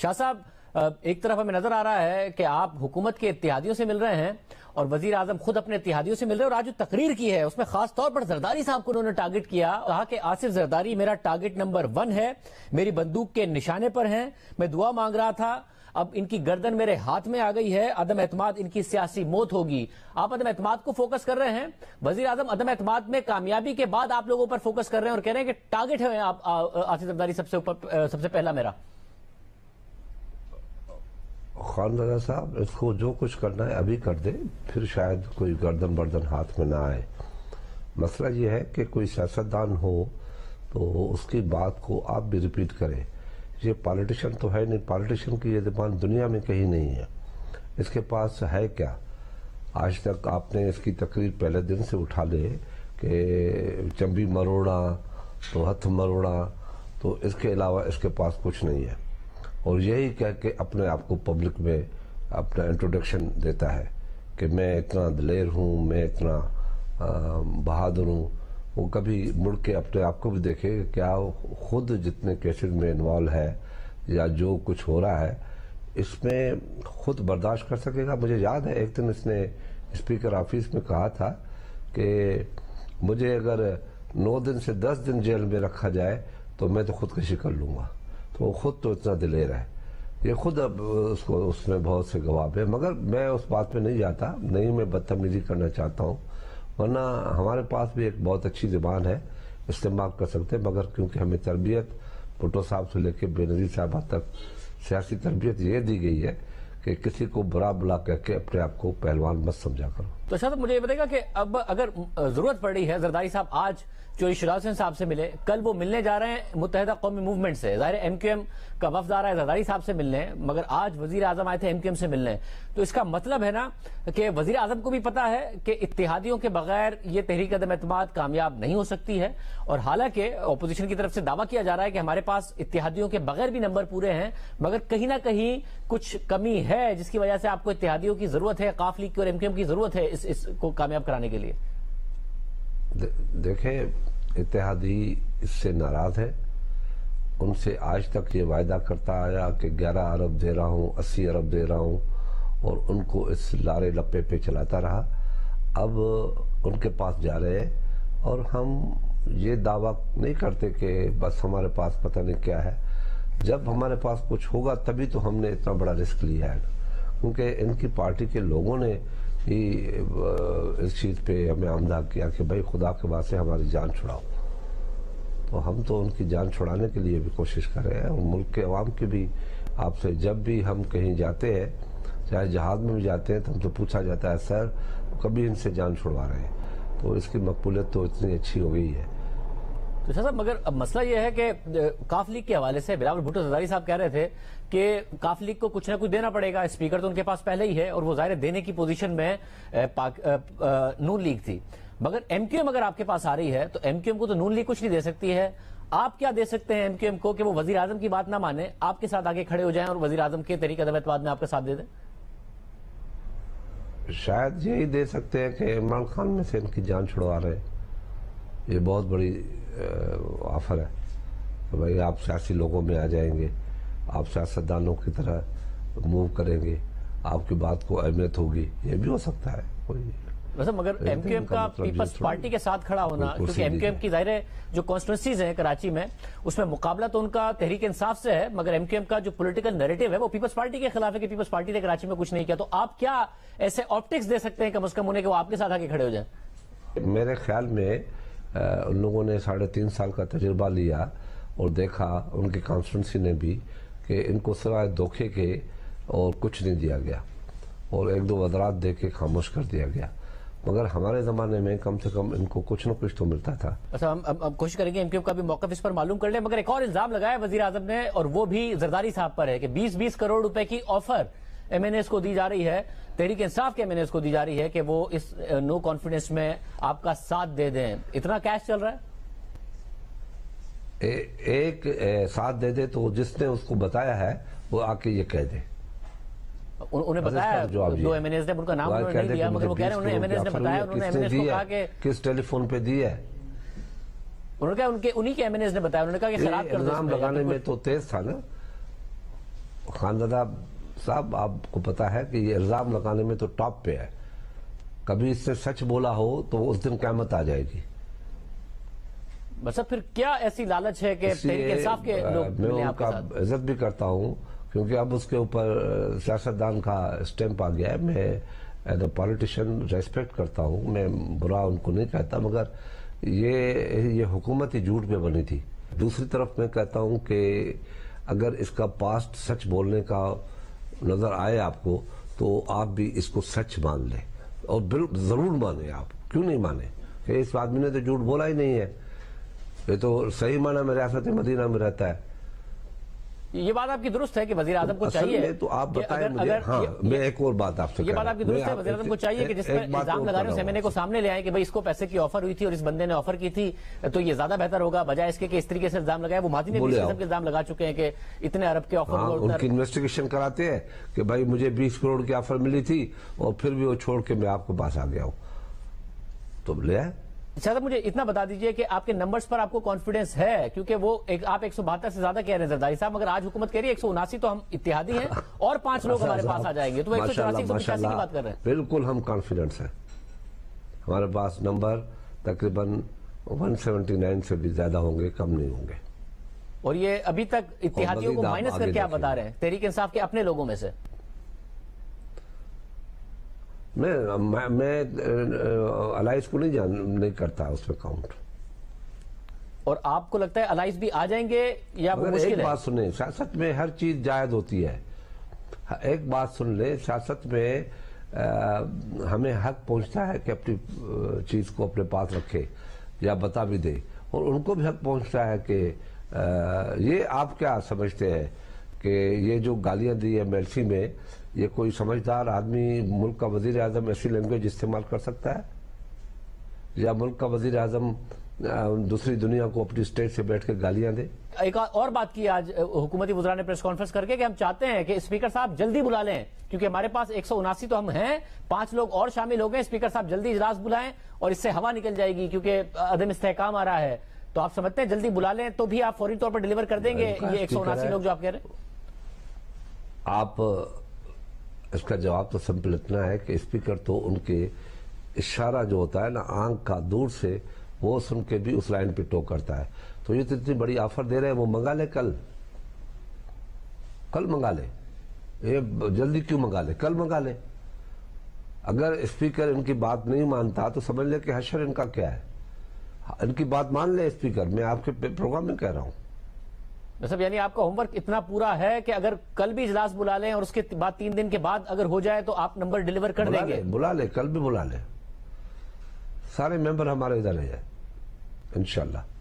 شاہ صاحب، ایک طرف ہمیں نظر آ رہا ہے کہ آپ حکومت کے اتحادیوں سے مل رہے ہیں اور وزیر اعظم خود اپنے اتحادیوں سے مل رہے ہیں، اور آج جو تقریر کی ہے اس میں خاص طور پر زرداری صاحب کو انہوں نے ٹارگٹ کیا، کہا کہ آصف زرداری میرا ٹارگٹ نمبر 1 ہے، میری بندوق کے نشانے پر ہیں، میں دعا مانگ رہا تھا، اب ان کی گردن میرے ہاتھ میں آ گئی ہے، عدم اعتماد ان کی سیاسی موت ہوگی۔ آپ عدم اعتماد کو فوکس کر رہے ہیں، وزیر اعظم عدم اعتماد میں کامیابی کے بعد آپ لوگوں پر فوکس کر رہے ہیں اور کہہ رہے ہیں کہ ٹارگٹ ہے آصف زرداری سب سے پہلا میرا۔ خانزادہ صاحب، اس کو جو کچھ کرنا ہے ابھی کر دے، پھر شاید کوئی گردن بردن ہاتھ میں نہ آئے۔ مسئلہ یہ ہے کہ کوئی سیاستدان ہو تو اس کی بات کو آپ بھی ریپیٹ کریں۔ یہ پالیٹیشن تو ہے نہیں، پالیٹیشن کی یہ زبان دنیا میں کہیں نہیں ہے۔ اس کے پاس ہے کیا؟ آج تک آپ نے اس کی تقریر پہلے دن سے اٹھا لے کہ چمبی مروڑا تو ہتھ مروڑا، تو اس کے علاوہ اس کے پاس کچھ نہیں ہے، اور یہی کہہ کے اپنے آپ کو پبلک میں اپنا انٹروڈکشن دیتا ہے کہ میں اتنا دلیر ہوں، میں اتنا بہادر ہوں۔ وہ کبھی مڑ کے اپنے آپ کو بھی دیکھے کہ کیا خود جتنے کیسز میں انوالو ہے یا جو کچھ ہو رہا ہے اس میں خود برداشت کر سکے گا۔ مجھے یاد ہے ایک دن اس نے اسپیکر آفس میں کہا تھا کہ مجھے اگر 9 دن سے 10 دن جیل میں رکھا جائے تو میں تو خودکشی کر لوں گا۔ تو وہ خود تو اتنا دلیر ہے، یہ خود اب اس میں بہت سے گواہ ہے، مگر میں اس بات پہ نہیں جاتا، نہیں میں بدتمیزی کرنا چاہتا ہوں، ورنہ ہمارے پاس بھی ایک بہت اچھی زبان ہے، استعمال کر سکتے ہیں، مگر کیونکہ ہمیں تربیت بھٹو صاحب سے لے کے بے نظیر صاحبہ تک سیاسی تربیت یہ دی گئی ہے کہ کسی کو برا بلا کہہ کے اپنے آپ کو پہلوان مت سمجھا کرو۔ تو شاہ صاحب مجھے یہ بتائے گا کہ اب اگر ضرورت پڑ رہی ہے، زرداری صاحب آج چوری شراز حسین صاحب سے ملے، کل وہ ملنے جا رہے ہیں متحدہ قومی موومنٹ سے، ظاہر ایم کیو ایم کا وفد آ رہا ہے زرداری صاحب سے ملنے، مگر آج وزیر اعظم آئے تھے ایم کیو ایم سے ملنے، تو اس کا مطلب ہے نا کہ وزیر اعظم کو بھی پتا ہے کہ اتحادیوں کے بغیر یہ تحریک عدم اعتماد کامیاب نہیں ہو سکتی ہے، اور حالانکہ اپوزیشن کی طرف سے دعویٰ کیا جا رہا ہے کہ ہمارے پاس اتحادیوں کے بغیر بھی نمبر پورے ہیں، مگر کہیں نہ کہیں کچھ کمی ہے جس کی وجہ سے آپ کو اتحادیوں کی ضرورت ہے، قاف لیگ کی اور ایم کیو ایم کی ضرورت ہے اس کو کامیاب کرانے کے لیے۔ دیکھیں، اتحادی اس سے ناراض ہے، ان سے آج تک یہ وعدہ کرتا آیا کہ 11 ارب دے رہا ہوں، 80 ارب دے رہا ہوں، اور ان کو اس لارے لپے پہ چلاتا رہا۔ اب ان کے پاس جا رہے ہیں، اور ہم یہ دعویٰ نہیں کرتے کہ بس ہمارے پاس پتہ نہیں کیا ہے، جب ہمارے پاس کچھ ہوگا تبھی تو ہم نے اتنا بڑا رسک لیا ہے، کیونکہ ان کی پارٹی کے لوگوں نے ہی اس چیز پہ ہمیں آمدہ کیا کہ بھائی خدا کے واسطے ہماری جان چھڑاؤ، تو ہم تو ان کی جان چھڑانے کے لیے بھی کوشش کر رہے ہیں، اور ملک کے عوام کی بھی آپ سے جب بھی ہم کہیں جاتے ہیں، چاہے جہاز میں بھی جاتے ہیں، تو ہم سے پوچھا جاتا ہے سر کبھی ان سے جان چھڑوا رہے ہیں، تو اس کی مقبولیت تو اتنی اچھی ہو گئی ہے۔ تو شاہ صاحب مگر اب مسئلہ یہ ہے کہ قاف لیگ کے حوالے سے بلاول بھٹو زرداری صاحب کہہ رہے تھے کہ قاف لیگ کو کچھ نہ کچھ دینا پڑے گا، اسپیکر تو ان کے پاس پہلے ہی ہے اور وہ ظاہر دینے کی پوزیشن میں نون لیگ تھی، مگر ایم کیو ایم اگر آپ کے پاس آ رہی ہے تو ایم کیو ایم کو تو نون لیگ کچھ نہیں دے سکتی ہے، آپ کیا دے سکتے ہیں ایم کیو ایم کو کہ وہ وزیر اعظم کی بات نہ مانے، آپ کے ساتھ آگے کھڑے ہو جائیں اور وزیر اعظم کے تحریک عدم اعتماد میں آپ کا ساتھ دے دیں؟ شاید یہی دے سکتے ہیں کہ عمران خان میں سے ان کی جان چھڑوا رہے ہیں، یہ بہت بڑی آفر ہے کہ بھائی آپ سیاسی لوگوں میں آ جائیں گے، آپ سیاستدانوں کی طرح موو کریں گے، آپ کی بات کو اہمیت ہوگی، یہ بھی ہو سکتا ہے کوئی۔ ویسے مگر ایم کیو ایم کا پیپلز پارٹی کے ساتھ کھڑا ہونا، کیونکہ ایم کیو ایم کی ظاہر جو کانسٹیٹوئنسیز ہیں کراچی میں اس میں مقابلہ تو ان کا تحریک انصاف سے ہے، مگر ایم کیو ایم کا جو پولیٹیکل نیریٹو ہے وہ پیپلز پارٹی کے خلاف ہے کہ پیپلز پارٹی نے کراچی میں کچھ نہیں کیا، تو آپ کیا ایسے آپٹکس دے سکتے ہیں کم از کم انہیں کہ وہ آپ کے ساتھ آگے کھڑے ہو جائیں؟ میرے خیال میں ان لوگوں نے 3.5 سال کا تجربہ لیا اور دیکھا، ان کی کانسٹیٹوئنسی نے بھی، کہ ان کو سوائے دھوکے کے اور کچھ نہیں دیا گیا، اور 1-2 وزرات دے کے خاموش کر دیا گیا، مگر ہمارے زمانے میں کم سے کم ان کو کچھ نہ کچھ تو ملتا تھا۔ اچھا، ہم کوشش کریں گے ایم کیو ایم کا بھی موقف اس پر معلوم کر لیں، مگر ایک اور الزام لگایا وزیر اعظم نے اور وہ بھی زرداری صاحب پر ہے کہ 20-20 کروڑ روپے کی آفر ایم این ایس کو دی جا رہی ہے، تحریک انصاف کے ایم این ایس کو دی جا رہی ہے کہ وہ اس نو کانفیڈنس میں آپ کا ساتھ دے دیں، اتنا کیش چل رہا ہے؟ ایک ساتھ دے دے تو جس نے اس کو بتایا ہے وہ آ کے یہ کہہ دے، انہیں بتایا 2 ایم این ایس نے، ان کا نام انہوں نے نہیں دیا، مگر وہ کہہ رہے ہیں انہیں ایم این ایس نے بتایا، انہوں نے ایم این ایس کو کہا کہ کس ٹیلی فون پہ دی ہے، انہوں نے کہا انہیں کے ایم این ایس نے بتایا، انہوں نے کہا کہ خراب کر دو، الزام لگانے میں تو تیز تھا نا خانزادہ صاحب آپ کو پتا ہے کہ یہ الزام لگانے میں تو ٹاپ پہ ہے. کبھی اس نے سچ بولا ہو تو اس دن قیامت آ جائے گی. مطلب پھر کیا ایسی لالچ ہے کہ تحریک انصاف کے لوگ میں ملیں ان آپ کے کا ساتھ؟ عزت بھی کرتا ہوں کیونکہ اب اس کے اوپر سیاستدان کا اسٹیمپ آ گیا ہے. میں ایز اے پالیٹیشین ریسپیکٹ کرتا ہوں, میں برا ان کو نہیں کہتا, مگر یہ حکومت ہی جھوٹ پہ بنی تھی. دوسری طرف میں کہتا ہوں کہ اگر اس کا پاسٹ سچ بولنے کا نظر آئے آپ کو تو آپ بھی اس کو سچ مان لیں, اور ضرور مانیں. آپ کیوں نہیں مانیں کہ اس آدمی نے تو جھوٹ بولا ہی نہیں ہے, یہ تو صحیح معنی میں ریاست مدینہ میں رہتا ہے. یہ بات آپ کی درست ہے کہ وزیر اعظم کو اصل چاہیے میں تو آپ بتائیں مجھے. ہاں, میں ایک اور بات آپ سے یہ بات آپ کی درست ہے, وزیر اعظم کو چاہیے کہ جس پر الزام لگا رہے ہیں ایم این اے کو سامنے لے آئیں کہ بھائی اس کو پیسے کی آفر ہوئی تھی اور اس بندے نے آفر کی تھی, تو یہ زیادہ بہتر ہوگا بجائے اس کے کہ اس طریقے سے الزام لگائے. وہ مہدی نے بھی اس قسم کے الزام لگا چکے ہیں کہ اتنے ارب کے آفر. ان کی انویسٹیگیشن کراتے ہیں کہ بھائی مجھے 20 کروڑ کی آفر ملی تھی اور پھر بھی وہ چھوڑ کے میں آپ کے پاس آ گیا ہوں, تو لے آئے. اچھا صاحب, مجھے اتنا بتا دیجئے کہ آپ کے نمبرز پر آپ کو کانفیڈنس ہے, کیونکہ وہ آپ 172 سے زیادہ کہہ رہے ہیں زرداری صاحب, مگر آج حکومت کہہ رہی ہے 179, تو ہم اتحادی ہیں اور 5 لوگ ہمارے پاس آ جائیں گے, تو 184 185 کی بات کر رہے ہیں. بالکل ہم کانفیڈنس ہیں, ہمارے پاس نمبر تقریباً 179 سے بھی زیادہ ہوں گے, کم نہیں ہوں گے. اور یہ ابھی تک اتحادیوں کو مائنس کر کے آپ بتا رہے ہیں تحریک انصاف کے اپنے لوگوں میں سے؟ میں الائنس کو نہیں کرتا اس میں کاؤنٹ. اور آپ کو لگتا ہے الائنس بھی آ جائیں گے یا وہ مشکل ہے؟ ایک بات سنیں, سیاست میں ہر چیز جائز ہوتی ہے. ایک بات سن لیں, سیاست میں ہمیں حق پہنچتا ہے کہ اپنی چیز کو اپنے پاس رکھے یا بتا بھی دے, اور ان کو بھی حق پہنچتا ہے کہ یہ آپ کیا سمجھتے ہیں کہ یہ جو گالیاں دی ہے میلسی میں, یہ کوئی سمجھدار آدمی ملک کا وزیر اعظم ایسی لینگویج استعمال کر سکتا ہے؟ یا ملک کا وزیر اعظم دوسری دنیا کو اپنی اسٹیج سے بیٹھ کے گالیاں دے؟ ایک اور بات کی آج حکومتی وزراء نے پریس کانفرنس کر کے کہ ہم چاہتے ہیں کہ اسپیکر صاحب جلدی بلا لیں, کیونکہ ہمارے پاس 179 تو ہم ہیں, 5 لوگ اور شامل ہو گئے, اسپیکر صاحب جلدی اجلاس بلائیں اور اس سے ہوا نکل جائے گی کیونکہ عدم استحکام آ رہا ہے. تو آپ سمجھتے ہیں جلدی بلا لیں تو بھی آپ فوری طور پر ڈیلیور کر دیں گے یہ 179 لوگ جو آپ کہہ رہے ہیں؟ آپ اس کا جواب تو سمپل اتنا ہے کہ اسپیکر تو ان کے اشارہ جو ہوتا ہے نا آنکھ کا دور سے, وہ سن کے بھی اس لائن پہ ٹوک کرتا ہے. تو یہ تو اتنی بڑی آفر دے رہے ہیں, وہ منگا لے, کل منگا لے. یہ جلدی کیوں منگا لے, کل منگا لے. اگر اسپیکر ان کی بات نہیں مانتا تو سمجھ لے کہ حشر ان کا کیا ہے. ان کی بات مان لے اسپیکر, میں آپ کے پروگرام میں کہہ رہا ہوں. مطلب یعنی آپ کا ہوم ورک اتنا پورا ہے کہ اگر کل بھی اجلاس بلا لیں اور اس کے بعد 3 دن کے بعد اگر ہو جائے تو آپ نمبر ڈیلیور کر دیں گے؟ بلا لے, کل بھی بلا لے. سارے ممبر ہمارے ادھر ہیں انشاءاللہ.